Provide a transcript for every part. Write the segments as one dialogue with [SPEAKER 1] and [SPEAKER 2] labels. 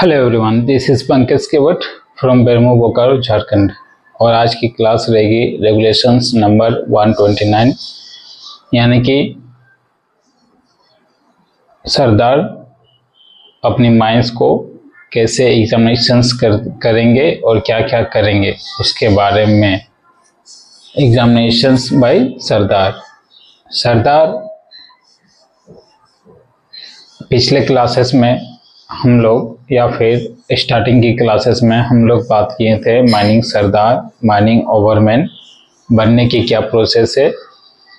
[SPEAKER 1] Hello everyone, this is Pankaj Kewat from Bermo Bokaro Jharkhand. और आज की क्लास रहेगी रेगुलेशंस नंबर 129, यानी कि सरदार अपनी माइंस को कैसे एग्जामिनेशंस करेंगे और क्या क्या करेंगे उसके बारे में। एग्जामिनेशंस बाय सरदार। पिछले क्लासेस में हम लोग या फिर स्टार्टिंग की क्लासेस में हम लोग बात किए थे माइनिंग सरदार, माइनिंग ओवरमैन बनने की क्या प्रोसेस है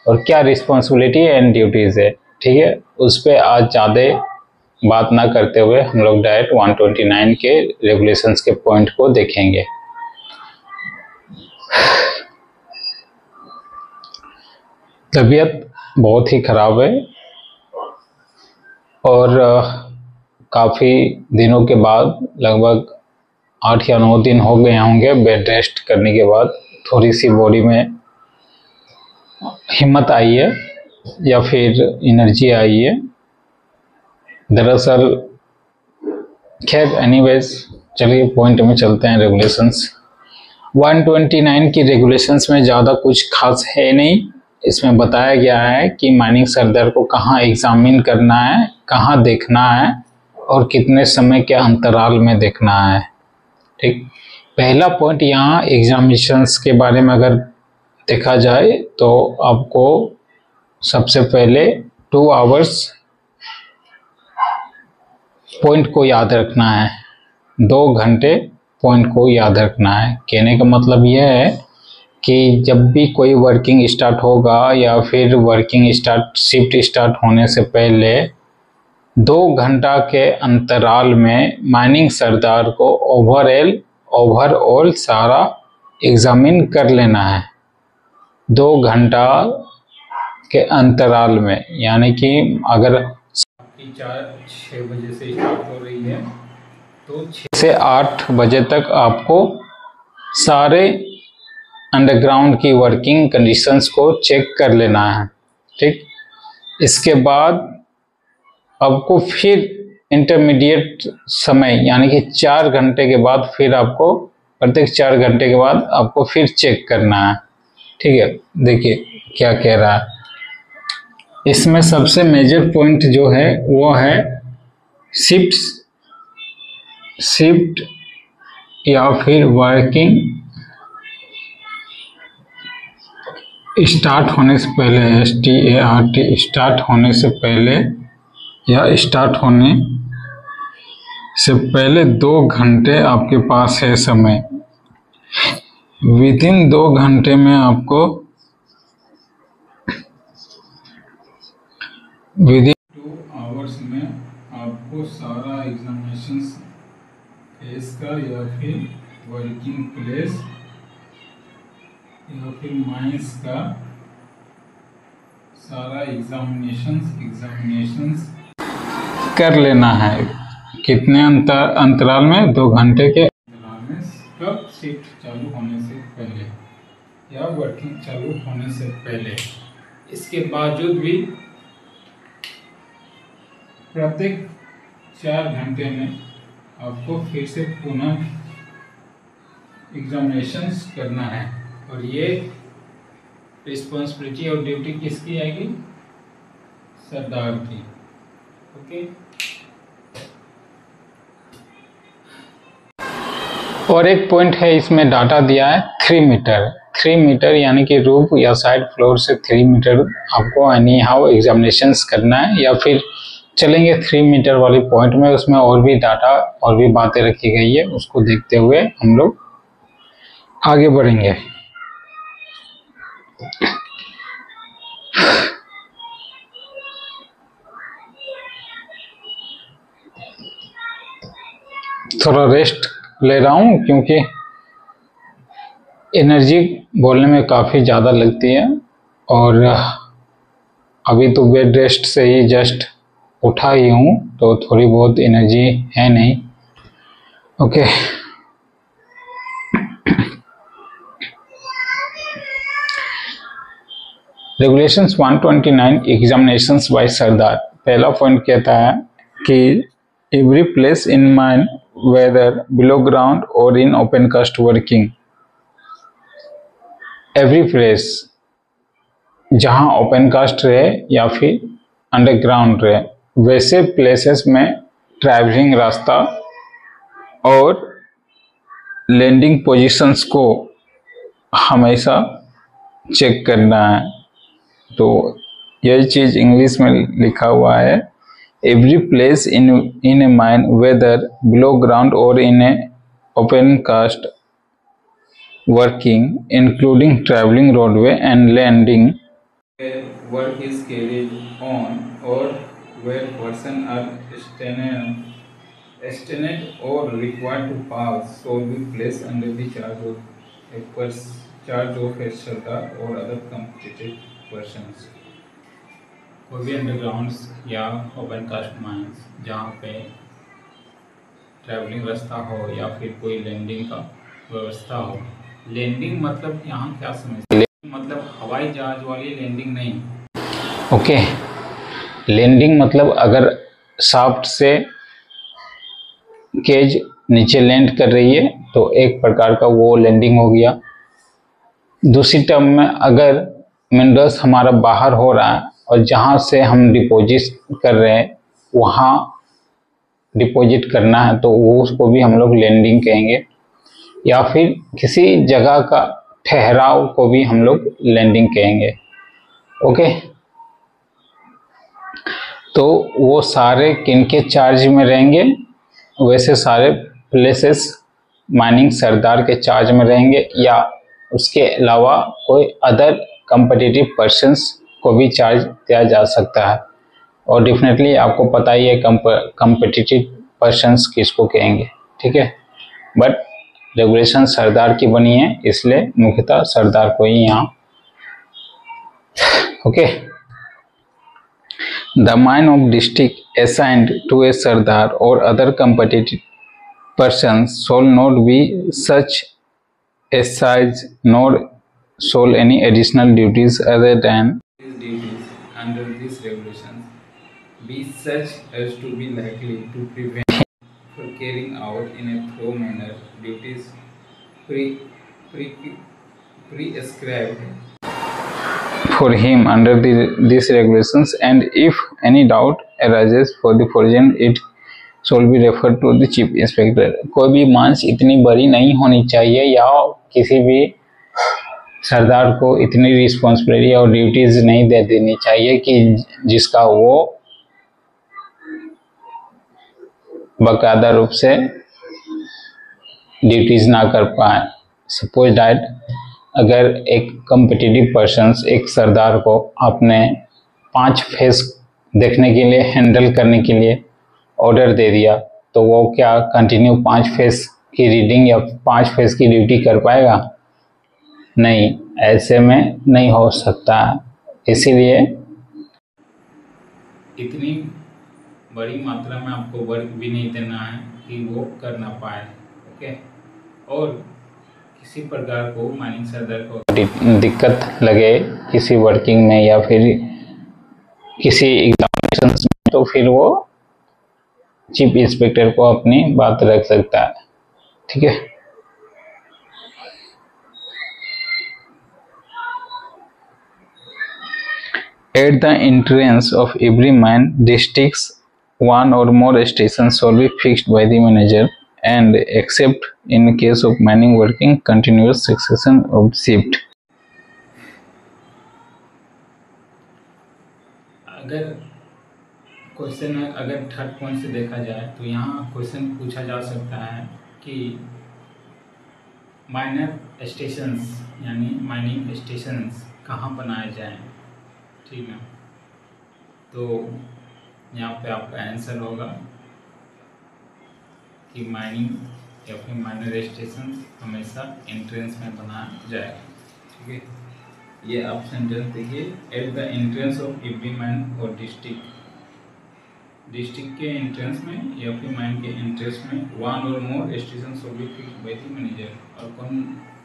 [SPEAKER 1] और क्या रिस्पॉन्सिबिलिटी एंड ड्यूटीज़ है। ठीक है, उस पर आज ज़्यादा बात ना करते हुए हम लोग डायरेक्ट 129 के रेगुलेशंस के पॉइंट को देखेंगे। तबीयत बहुत ही ख़राब है और काफ़ी दिनों के बाद, लगभग 8 या 9 दिन हो गए होंगे बेड रेस्ट करने के बाद, थोड़ी सी बॉडी में हिम्मत आई है या फिर एनर्जी आई है। दरअसल खैर एनीवेज, चलिए पॉइंट में चलते हैं। रेगुलेशंस 129 की रेगुलेशंस में ज़्यादा कुछ खास है नहीं। इसमें बताया गया है कि माइनिंग सरदार को कहाँ एग्जामिन करना है, कहाँ देखना है और कितने समय के अंतराल में देखना है। ठीक, पहला पॉइंट यहाँ एग्जामिनेशंस के बारे में अगर देखा जाए तो आपको सबसे पहले 2 आवर्स पॉइंट को याद रखना है। 2 घंटे पॉइंट को याद रखना है। कहने का मतलब यह है कि जब भी कोई वर्किंग स्टार्ट होगा या फिर वर्किंग शिफ्ट स्टार्ट होने से पहले 2 घंटा के अंतराल में माइनिंग सरदार को ओवरऑल सारा एग्जामिन कर लेना है। 2 घंटा के अंतराल में, यानी कि अगर 4-6 बजे से स्टार्ट हो रही है तो 6 से 8 बजे तक आपको सारे अंडरग्राउंड की वर्किंग कंडीशंस को चेक कर लेना है। ठीक, इसके बाद आपको फिर इंटरमीडिएट समय यानी कि 4 घंटे के बाद फिर आपको प्रत्येक 4 घंटे के बाद आपको फिर चेक करना है। ठीक है, देखिए क्या कह रहा है इसमें। सबसे मेजर पॉइंट जो है वो है शिफ्ट या फिर वर्किंग स्टार्ट होने से पहले, START स्टार्ट होने से पहले या स्टार्ट होने से पहले 2 घंटे आपके पास है समय। विदिन 2 घंटे में आपको विदिन 2 आवर्स में आपको सारा एग्जामिनेशन फेस का या फिर वर्किंग प्लेस या फिर माइंस का सारा एग्जामिनेशंस कर लेना है। कितने अंतराल में? 2 घंटे के अंतराल में, कब शिफ्ट चालू होने से पहले या वर्किंग चालू होने से पहले। इसके बावजूद भी प्रत्येक 4 घंटे में आपको फिर से पुनः एग्जामिनेशंस करना है। और ये रिस्पॉन्सिबिलिटी और ड्यूटी किसकी आएगी? सरदार की। ओके, और एक पॉइंट है इसमें डाटा दिया है 3 मीटर। 3 मीटर यानी कि रूफ या साइड फ्लोर से 3 मीटर आपको एनी हाउ एग्जामिनेशंस करना है। या फिर चलेंगे 3 मीटर वाली पॉइंट में, उसमें और भी डाटा और भी बातें रखी गई है, उसको देखते हुए हम लोग आगे बढ़ेंगे। थोड़ा रेस्ट ले रहा हूँ क्योंकि एनर्जी बोलने में काफ़ी ज़्यादा लगती है और अभी तो बेड रेस्ट से ही जस्ट उठा ही हूँ, तो थोड़ी बहुत एनर्जी है नहीं। ओके, रेगुलेशंस 129 एग्जामिनेशंस बाय सरदार। पहला पॉइंट कहता है कि every place in mine whether below ground or in open cast working. Every place, जहाँ ओपन कास्ट रहे या फिर अंडरग्राउंड रहे, वैसे प्लेसेस में ट्रैवलिंग रास्ता और लैंडिंग पोजीशंस को हमेशा चेक करना है। तो यही चीज़ इंग्लिश में लिखा हुआ है, every place in a mine whether below ground or in a open cast working including travelling roadway and landing where work is carried on or where person are stationed or required to pass shall be placed under the charge of a sardar or other competent persons. कोई भी underground या open cast mines जहाँ पे travelling रास्ता हो या फिर कोई लैंडिंग का व्यवस्था हो। लैंडिंग मतलब यहाँ क्या समझते हैं? मतलब हवाई जहाज वाली लैंडिंग नहीं। ओके, लैंडिंग मतलब अगर शाफ्ट से केज नीचे लैंड कर रही है तो एक प्रकार का वो लैंडिंग हो गया। दूसरी टर्म में अगर मिनरल्स हमारा बाहर हो रहा है और जहाँ से हम डिपॉजिट कर रहे हैं वहाँ डिपॉजिट करना है तो वो उसको भी हम लोग लैंडिंग कहेंगे, या फिर किसी जगह का ठहराव को भी हम लोग लैंडिंग कहेंगे। ओके, तो वो सारे किनके चार्ज में रहेंगे? वैसे सारे प्लेसेस माइनिंग सरदार के चार्ज में रहेंगे, या उसके अलावा कोई अदर कम्पिटिटिव पर्सन्स को भी चार्ज दिया जा सकता है। और डेफिनेटली आपको पता ही है कम्पिटिटिव पर्सन्स किसको कहेंगे, ठीक है। बट रेगुलेशन सरदार की बनी है, इसलिए मुख्यतः सरदार को ही यहाँ। Okay, the mine of district assigned to a sardar or other competitive persons shall not be such a size nor shall any additional duties other than these duties under these regulations be such as to be likely to prevent him from carrying out in a thorough manner duties prescribed for him under these regulations, and if any doubt arises for the foreign it shall be refer to the chief inspector. कोई भी मांस इतनी बड़ी नहीं होनी चाहिए या किसी भी सरदार को इतनी रिस्पॉन्सिबिलिटी और ड्यूटीज नहीं दे देनी चाहिए कि जिसका वो बाकायदा रूप से ड्यूटीज ना कर पाए। सपोज दैट अगर एक कम्पिटिटिव पर्सन्स एक सरदार को अपने 5 फेस देखने के लिए, हैंडल करने के लिए ऑर्डर दे दिया, तो वो क्या कंटिन्यू 5 फेस की रीडिंग या 5 फेस की ड्यूटी कर पाएगा? नहीं, ऐसे में नहीं हो सकता। इसीलिए इतनी बड़ी मात्रा में आपको वर्क भी नहीं देना है कि वो कर ना पाए। ओके, और किसी प्रकार को माइनिंग सरदार को दिक्कत लगे किसी वर्किंग में या फिर किसी एग्जामिनेशन में, तो फिर वो चीफ इंस्पेक्टर को अपनी बात रख सकता है, ठीक है। At the entrance of every mine districts, one or more stations shall be fixed by the manager, and except in case of mining working, continuous succession of shift. अगर क्वेश्चन अगर थर्ड पॉइंट से देखा जाए तो यहाँ question पूछा जा सकता है कि माइनर स्टेशंस यानी माइनिंग स्टेशंस कहाँ बनाए जाएं, ठीक है। तो यहाँ पे आपका आंसर होगा कि माइनिंग या फिर माइनर स्टेशन हमेशा एंट्रेंस में बनाया जाएगा, ठीक है। ये आप सेंटेंस देखिए, at the entrance of every mine or district के एंट्रेंस में या फिर माइन के एंट्रेंस में one or more station shall be fixed by the manager. और कौन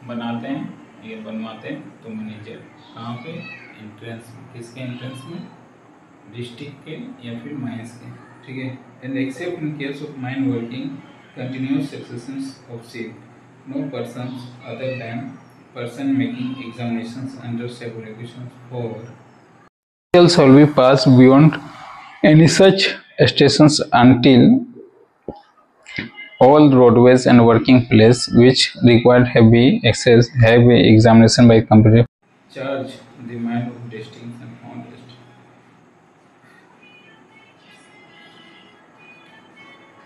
[SPEAKER 1] बनाते हैं? ये बनवाते हैं तो मैनेजर। कहाँ पे? एंट्रेंस। किसके एंट्रेंस में? डिस्ट्रिक्ट के या फिर माइंस के, ठीक है। And accept in case of mine working
[SPEAKER 2] continuous successions of shift. No persons other than person making examinations under segregations for shall be passed beyond any such stations until all roadways and working places which required heavy examination by computer charge the mind of testings and honest.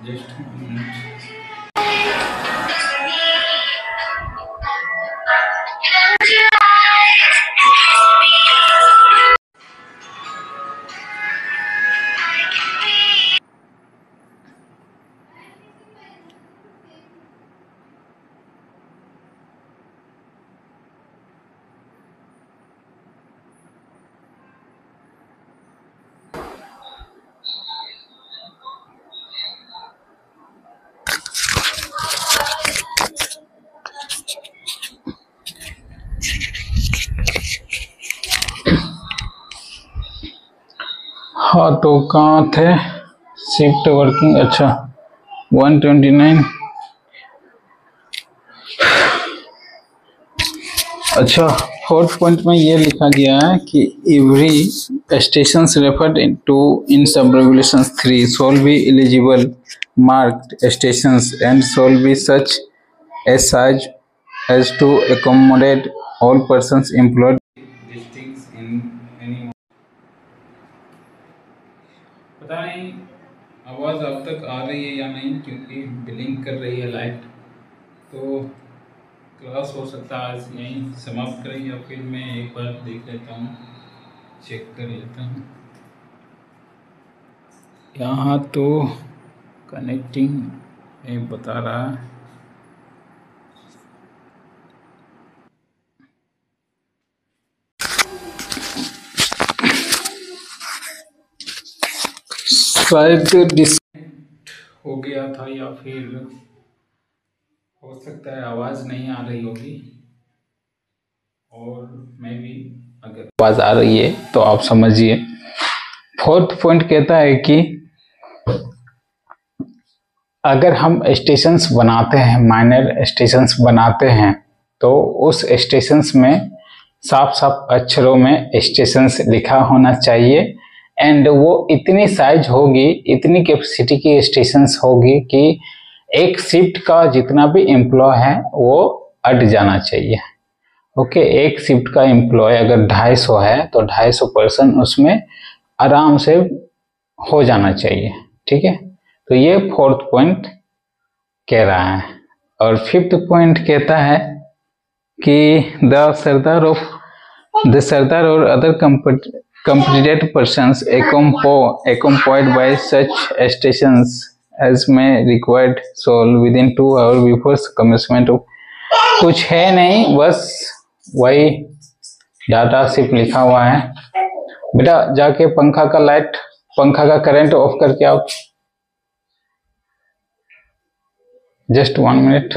[SPEAKER 2] Just a minute. हाँ तो कहाँ थे shift working. अच्छा 129। अच्छा fourth point में ये लिखा गया है कि every station referred to in sub regulations 3 shall be eligible marked stations and shall be such a size as to accommodate all persons employed districts in any. पता नहीं आवाज़ अब तक आ रही है या नहीं, क्योंकि ब्लिंक कर रही है लाइट। तो क्लास हो सकता है आज यहीं समाप्त करें, या फिर मैं एक बार देख लेता हूँ, चेक कर लेता हूँ। यहाँ तो कनेक्टिंग में बता रहा है। शायद डिस्कनेक्ट हो गया था, या फिर हो सकता है आवाज़ नहीं आ रही होगी। और मैं भी अगर आवाज़ आ रही है तो आप समझिए। फोर्थ पॉइंट कहता है कि अगर हम स्टेशंस बनाते हैं, माइनर स्टेशंस बनाते हैं, तो उस स्टेशंस में साफ साफ अक्षरों में स्टेशंस लिखा होना चाहिए। एंड वो इतनी साइज होगी, इतनी कैपेसिटी की स्टेशंस होगी कि एक शिफ्ट का जितना भी एम्प्लॉय है वो अट जाना चाहिए। ओके, एक शिफ्ट का एम्प्लॉय अगर 250 है तो 250 पर्सन उसमें आराम से हो जाना चाहिए। ठीक है, तो ये फोर्थ पॉइंट कह रहा है। और फिफ्थ पॉइंट कहता है कि the Sardar or other competent persons accompanied by such stations as may required soul within 2 hours before commencement of। कुछ है नहीं, बस वही डाटा सिर्फ लिखा हुआ है। बेटा जाके पंखा का करंट ऑफ करके आओ। Just 1 minute.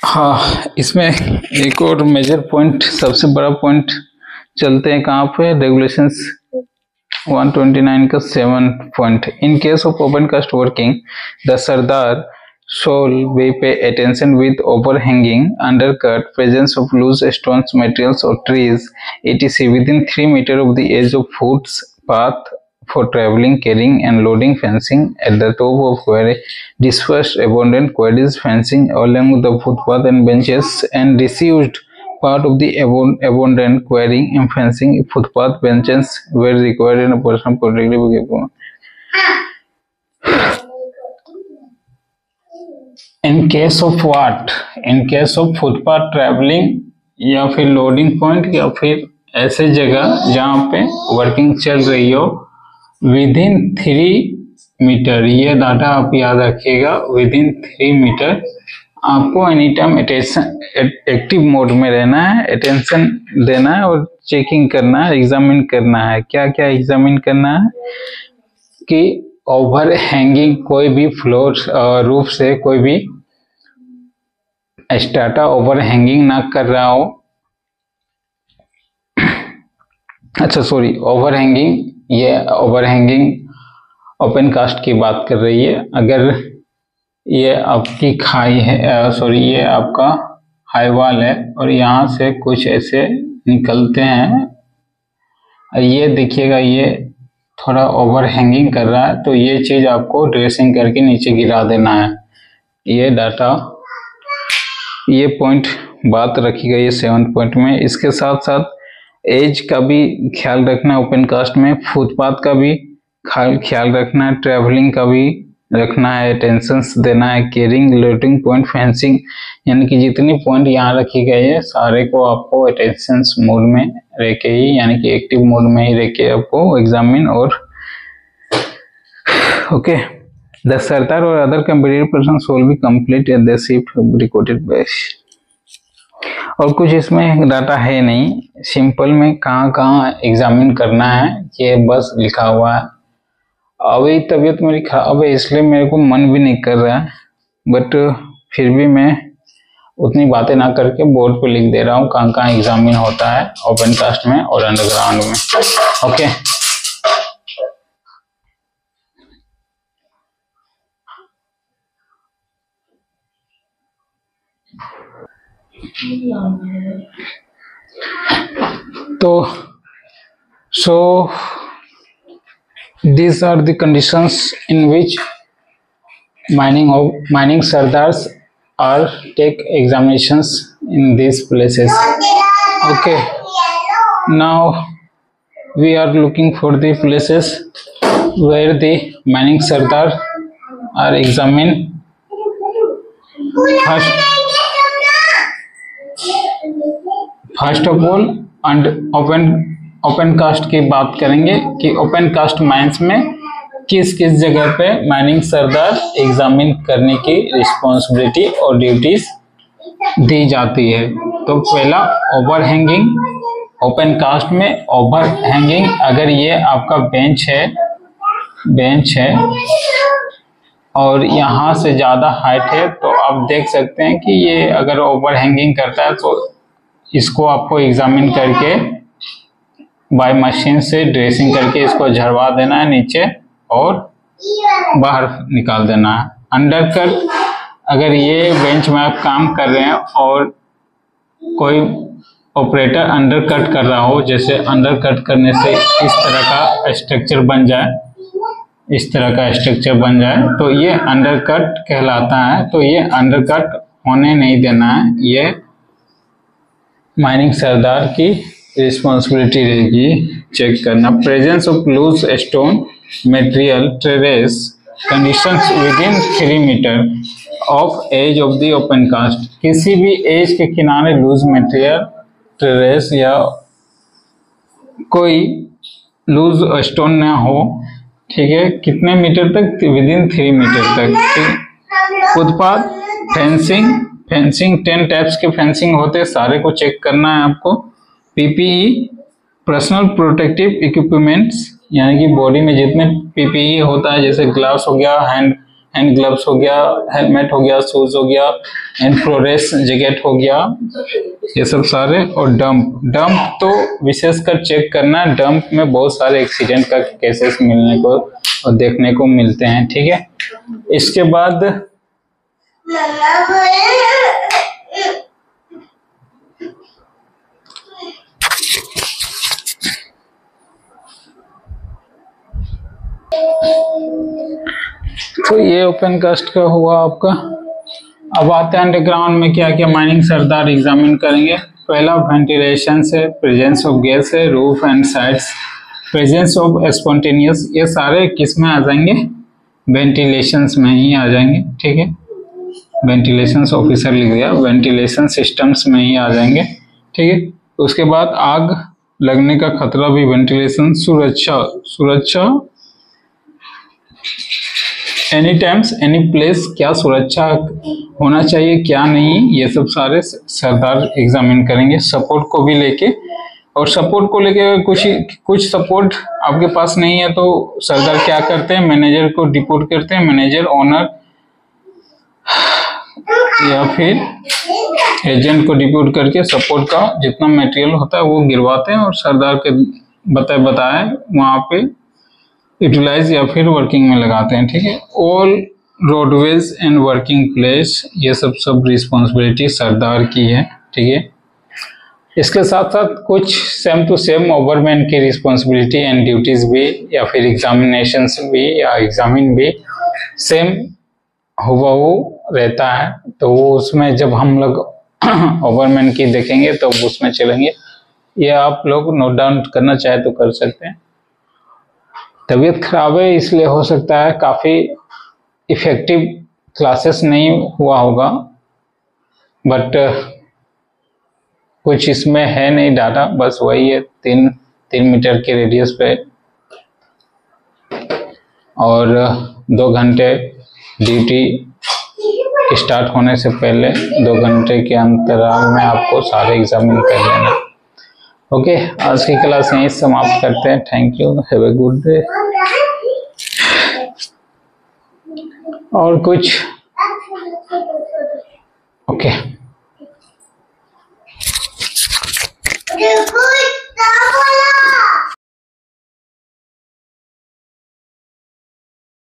[SPEAKER 2] हाँ, इसमें एक और मेजर पॉइंट, सबसे बड़ा पॉइंट चलते हैं कहाँ पे, रेगुलेशंस 129 का 7 point. In case of open cast working the sardar should be pay attention with overhanging, undercut, presence of loose stones, materials or trees, etc. within 3 meters of the edge of footpath for traveling, carrying and loading, fencing at the top of quarry, dispersed abundant quarries, fencing along the footpath and benches, and disused part of the abundant quarrying and fencing footpath benches were required in a person protective equipment. In case of what, in case of footpath travelling, या फिर loading point, या फिर ऐसे जगह जहाँ पे working चल रही हो, विद इन 3
[SPEAKER 1] मीटर। ये डाटा आप याद रखिएगा, विद इन 3 मीटर। आपको एनी टाइम एक्टिव मोड में रहना है, अटेंशन देना है और चेकिंग करना है, एग्जामिन करना है। क्या क्या एग्जामिन करना है कि ओवर हैंगिंग कोई भी फ्लोर रूफ से कोई भी स्ट्रैटा ओवर हैंगिंग ना कर रहा हो। अच्छा सॉरी, ओवर हैंगिंग, ये ओवर हैंगिंग ओपन कास्ट की बात कर रही है। अगर ये आपकी खाई है, सॉरी ये आपका हाई वॉल है और यहाँ से कुछ ऐसे निकलते हैं, ये देखिएगा ये थोड़ा ओवर हैंगिंग कर रहा है, तो ये चीज आपको ड्रेसिंग करके नीचे गिरा देना है। ये डाटा, ये पॉइंट बात रखी गई है 7th पॉइंट में। इसके साथ साथ एज का भी ख्याल रखना है ओपन कास्ट में, फुटपाथ का भी ख्याल रखना है, ट्रेवलिंग का भी रखना है, अटेंशंस देना है, केयरिंग, लोडिंग पॉइंट, फेंसिंग, यानी कि जितनी पॉइंट यहाँ रखी गई है सारे को आपको अटेंशंस मोड में रह के ही, यानी कि एक्टिव मोड में ही रह के आपको एग्जामिन और okay. The Sardar or other competitive person will be complete at the shift recorded batch. और कुछ इसमें डाटा है नहीं, सिंपल में कहाँ कहाँ एग्जामिन करना है ये बस लिखा हुआ है। अभी तबीयत मेरी खराब है इसलिए मेरे को मन भी नहीं कर रहा है, बट फिर भी मैं उतनी बातें ना करके बोर्ड पे लिख दे रहा हूँ कहाँ कहाँ एग्जामिन होता है ओपन कास्ट में और अंडरग्राउंड में। ओके, तो so these are the conditions in which mining sardars are take examinations in these places. Okay, now we are looking for the places where the mining sardar are examined. First of all open cast की बात करेंगे कि open cast mines में किस किस जगह पे mining सरदार examine करने की रिस्पॉन्सिबिलिटी और ड्यूटीज दी जाती है। तो पहला ओवर हैंगिंग, ओपन कास्ट में ओवर हैंगिंग, अगर ये आपका बेंच है और यहाँ से ज़्यादा हाइट है तो आप देख सकते हैं कि ये अगर ओवर हैंगिंग करता है तो इसको आपको एग्जामिन करके बाय मशीन से ड्रेसिंग करके इसको झड़वा देना है नीचे और बाहर निकाल देना है। अंडरकट, अगर ये बेंच में आप काम कर रहे हैं और कोई ऑपरेटर अंडरकट कर रहा हो, जैसे अंडरकट करने से इस तरह का स्ट्रक्चर बन जाए, तो ये अंडरकट कहलाता है। तो ये अंडरकट होने नहीं देना है, ये माइनिंग सरदार की रिस्पॉन्सिबिलिटी रहेगी चेक करना। Presence of loose stone material terrace conditions within 3 metre of edge of the open cast, किसी भी एज के किनारे लूज मटेरियल ट्रेरेस या कोई लूज स्टोन ना हो, ठीक है, कितने मीटर तक, विद इन 3 मीटर तक। फुटपाथ, फेंसिंग 10 टाइप्स के फेंसिंग होते हैं, सारे को चेक करना है आपको। पीपीई, पर्सनल प्रोटेक्टिव इक्विपमेंट्स, यानी कि बॉडी में जितने पीपीई होता है, जैसे ग्लव्स हो गया, हैंड ग्लव्स हो गया, हेलमेट हो गया, शूज हो गया, इन्फ्रारेड जैकेट हो गया, ये सब सारे। और डंप तो विशेषकर चेक करना, डंप में बहुत सारे एक्सीडेंट का केसेस मिलने को और देखने को मिलते हैं, ठीक है। इसके बाद तो ये ओपन कास्ट का हुआ आपका। अब आते हैं अंडरग्राउंड में क्या क्या माइनिंग सरदार एग्जामिन करेंगे। पहला वेंटिलेशन से, प्रेजेंस ऑफ गैस है, roof and sides, presence of spontaneous, ये सारे किस में आ जाएंगे, वेंटिलेशंस में ही आ जाएंगे, ठीक है। वेंटिलेशन ऑफिसर लिख दिया, वेंटिलेशन सिस्टम्स में ही आ जाएंगे, ठीक है। उसके बाद आग लगने का खतरा भी वेंटिलेशन, सुरक्षा एनी टाइम्स एनी प्लेस, क्या सुरक्षा होना चाहिए क्या नहीं, ये सब सारे सरदार एग्जामिन करेंगे। सपोर्ट को भी लेके, और सपोर्ट को लेके कुछ सपोर्ट आपके पास नहीं है तो सरदार क्या करते हैं, मैनेजर को डिपोर्ट करते हैं। मैनेजर, ओनर या फिर एजेंट को डिपोर्ट करके सपोर्ट का जितना मटेरियल होता है वो गिरवाते हैं और सरदार के बताए वहां पे यूटिलाइज या फिर वर्किंग में लगाते हैं। ठीक है, all roadways and working place, ये सब रिस्पॉन्सिबिलिटी सरदार की है। ठीक है, इसके साथ साथ कुछ सेम टू सेम ओवरमैन की रिस्पॉन्सिबिलिटी एंड ड्यूटीज भी या फिर एग्जामिनेशंस भी या एग्जामिन भी सेम हुबहू रहता है। तो वो उसमें जब हम लोग ओवरमैन की देखेंगे तो उसमें चलेंगे। ये आप लोग नोट डाउन करना चाहे तो कर सकते हैं। तबीयत खराब है इसलिए हो सकता है काफ़ी इफेक्टिव क्लासेस नहीं हुआ होगा, बट कुछ इसमें है नहीं डाटा, बस वही है 3 मीटर के रेडियस पे और 2 घंटे ड्यूटी स्टार्ट होने से पहले 2 घंटे के अंतराल में आपको सारे एग्जामिन कर लेना। ओके, आज की क्लास यहीं समाप्त करते हैं। Thank you, have a good day. और कुछ ओके